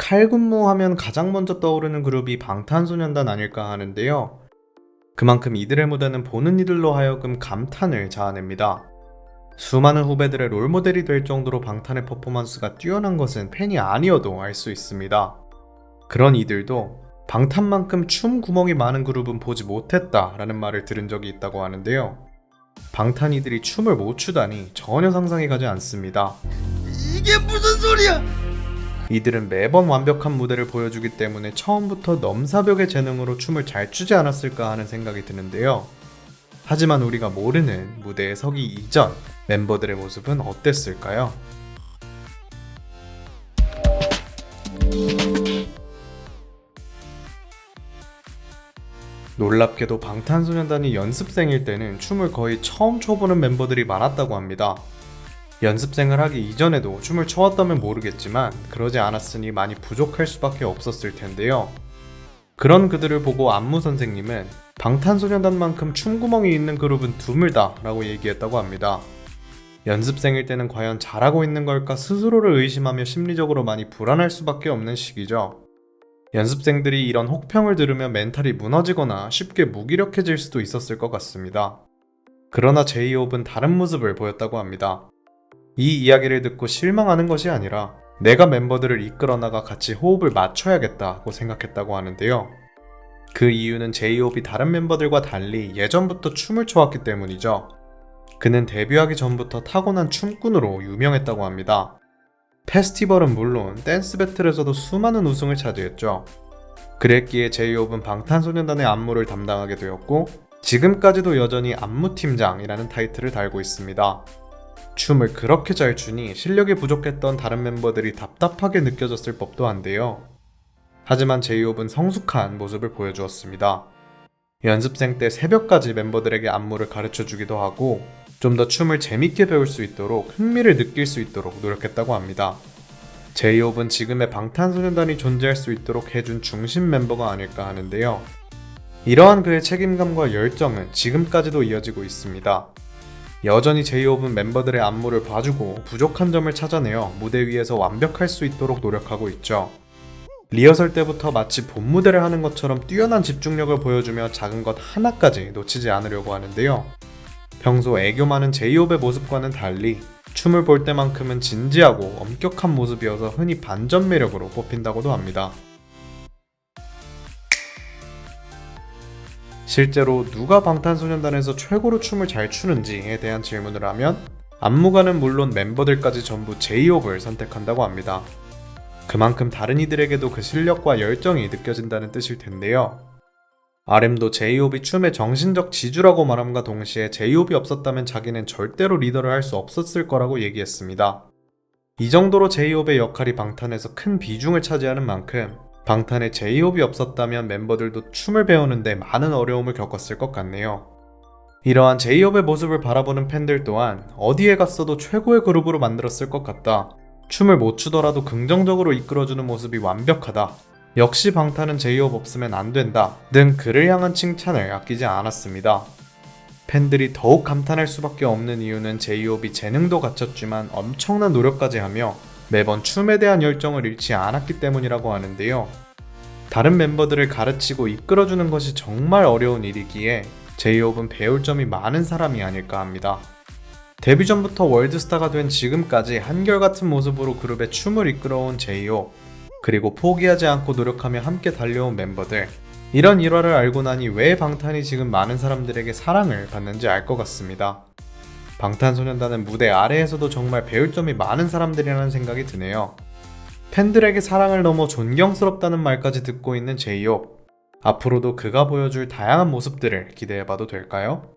칼군무하면 가장 먼저 떠오르는 그룹이 방탄소년단 아닐까 하는데요. 그만큼 이들의 무대는 보는 이들로 하여금 감탄을 자아냅니다. 수많은 후배들의 롤모델이 될 정도로 방탄의 퍼포먼스가 뛰어난 것은 팬이 아니어도 알 수 있습니다. 그런 이들도 방탄만큼 춤 구멍이 많은 그룹은 보지 못했다 라는 말을 들은 적이 있다고 하는데요. 방탄이들이 춤을 못 추다니 전혀 상상이 가지 않습니다. 이게 무슨 소리야? 이들은 매번 완벽한 무대를 보여주기 때문에 처음부터 넘사벽의 재능으로 춤을 잘 추지 않았을까 하는 생각이 드는데요. 하지만 우리가 모르는 무대에 서기 이전 멤버들의 모습은 어땠을까요? 놀랍게도 방탄소년단이 연습생일 때는 춤을 거의 처음 춰보는 멤버들이 많았다고 합니다. 연습생을 하기 이전에도 춤을 춰왔다면 모르겠지만 그러지 않았으니 많이 부족할 수밖에 없었을 텐데요. 그런 그들을 보고 안무 선생님은 방탄소년단만큼 춤구멍이 있는 그룹은 드물다 라고 얘기했다고 합니다. 연습생일 때는 과연 잘하고 있는 걸까 스스로를 의심하며 심리적으로 많이 불안할 수밖에 없는 시기죠. 연습생들이 이런 혹평을 들으며 멘탈이 무너지거나 쉽게 무기력해질 수도 있었을 것 같습니다. 그러나 제이홉은 다른 모습을 보였다고 합니다. 이 이야기를 듣고 실망하는 것이 아니라 내가 멤버들을 이끌어 나가 같이 호흡을 맞춰야겠다고 생각했다고 하는데요. 그 이유는 제이홉이 다른 멤버들과 달리 예전부터 춤을 춰왔기 때문이죠. 그는 데뷔하기 전부터 타고난 춤꾼으로 유명했다고 합니다. 페스티벌은 물론 댄스 배틀에서도 수많은 우승을 차지했죠. 그랬기에 제이홉은 방탄소년단의 안무를 담당하게 되었고 지금까지도 여전히 안무팀장이라는 타이틀을 달고 있습니다. 춤을 그렇게 잘 추니 실력이 부족했던 다른 멤버들이 답답하게 느껴졌을 법도 한데요. 하지만 제이홉은 성숙한 모습을 보여주었습니다. 연습생 때 새벽까지 멤버들에게 안무를 가르쳐주기도 하고 좀 더 춤을 재밌게 배울 수 있도록 흥미를 느낄 수 있도록 노력했다고 합니다. 제이홉은 지금의 방탄소년단이 존재할 수 있도록 해준 중심 멤버가 아닐까 하는데요. 이러한 그의 책임감과 열정은 지금까지도 이어지고 있습니다. 여전히 제이홉은 멤버들의 안무를 봐주고 부족한 점을 찾아내어 무대 위에서 완벽할 수 있도록 노력하고 있죠. 리허설 때부터 마치 본무대를 하는 것처럼 뛰어난 집중력을 보여주며 작은 것 하나까지 놓치지 않으려고 하는데요. 평소 애교 많은 제이홉의 모습과는 달리 춤을 볼 때만큼은 진지하고 엄격한 모습이어서 흔히 반전 매력으로 꼽힌다고도 합니다. 실제로 누가 방탄소년단에서 최고로 춤을 잘 추는지에 대한 질문을 하면 안무가는 물론 멤버들까지 전부 제이홉을 선택한다고 합니다. 그만큼 다른 이들에게도 그 실력과 열정이 느껴진다는 뜻일 텐데요. RM도 제이홉이 춤의 정신적 지주라고 말함과 동시에 제이홉이 없었다면 자기는 절대로 리더를 할 수 없었을 거라고 얘기했습니다. 이 정도로 제이홉의 역할이 방탄에서 큰 비중을 차지하는 만큼 방탄에 제이홉이 없었다면 멤버들도 춤을 배우는데 많은 어려움을 겪었을 것 같네요. 이러한 제이홉의 모습을 바라보는 팬들 또한 어디에 갔어도 최고의 그룹으로 만들었을 것 같다. 춤을 못 추더라도 긍정적으로 이끌어주는 모습이 완벽하다. 역시 방탄은 제이홉 없으면 안 된다. 등 그를 향한 칭찬을 아끼지 않았습니다. 팬들이 더욱 감탄할 수밖에 없는 이유는 제이홉이 재능도 갖췄지만 엄청난 노력까지 하며 매번 춤에 대한 열정을 잃지 않았기 때문이라고 하는데요. 다른 멤버들을 가르치고 이끌어주는 것이 정말 어려운 일이기에 제이홉은 배울 점이 많은 사람이 아닐까 합니다. 데뷔 전부터 월드스타가 된 지금까지 한결같은 모습으로 그룹의 춤을 이끌어온 제이홉, 그리고 포기하지 않고 노력하며 함께 달려온 멤버들, 이런 일화를 알고 나니 왜 방탄이 지금 많은 사람들에게 사랑을 받는지 알 것 같습니다. 방탄소년단은 무대 아래에서도 정말 배울 점이 많은 사람들이라는 생각이 드네요. 팬들에게 사랑을 넘어 존경스럽다는 말까지 듣고 있는 제이홉, 앞으로도 그가 보여줄 다양한 모습들을 기대해봐도 될까요?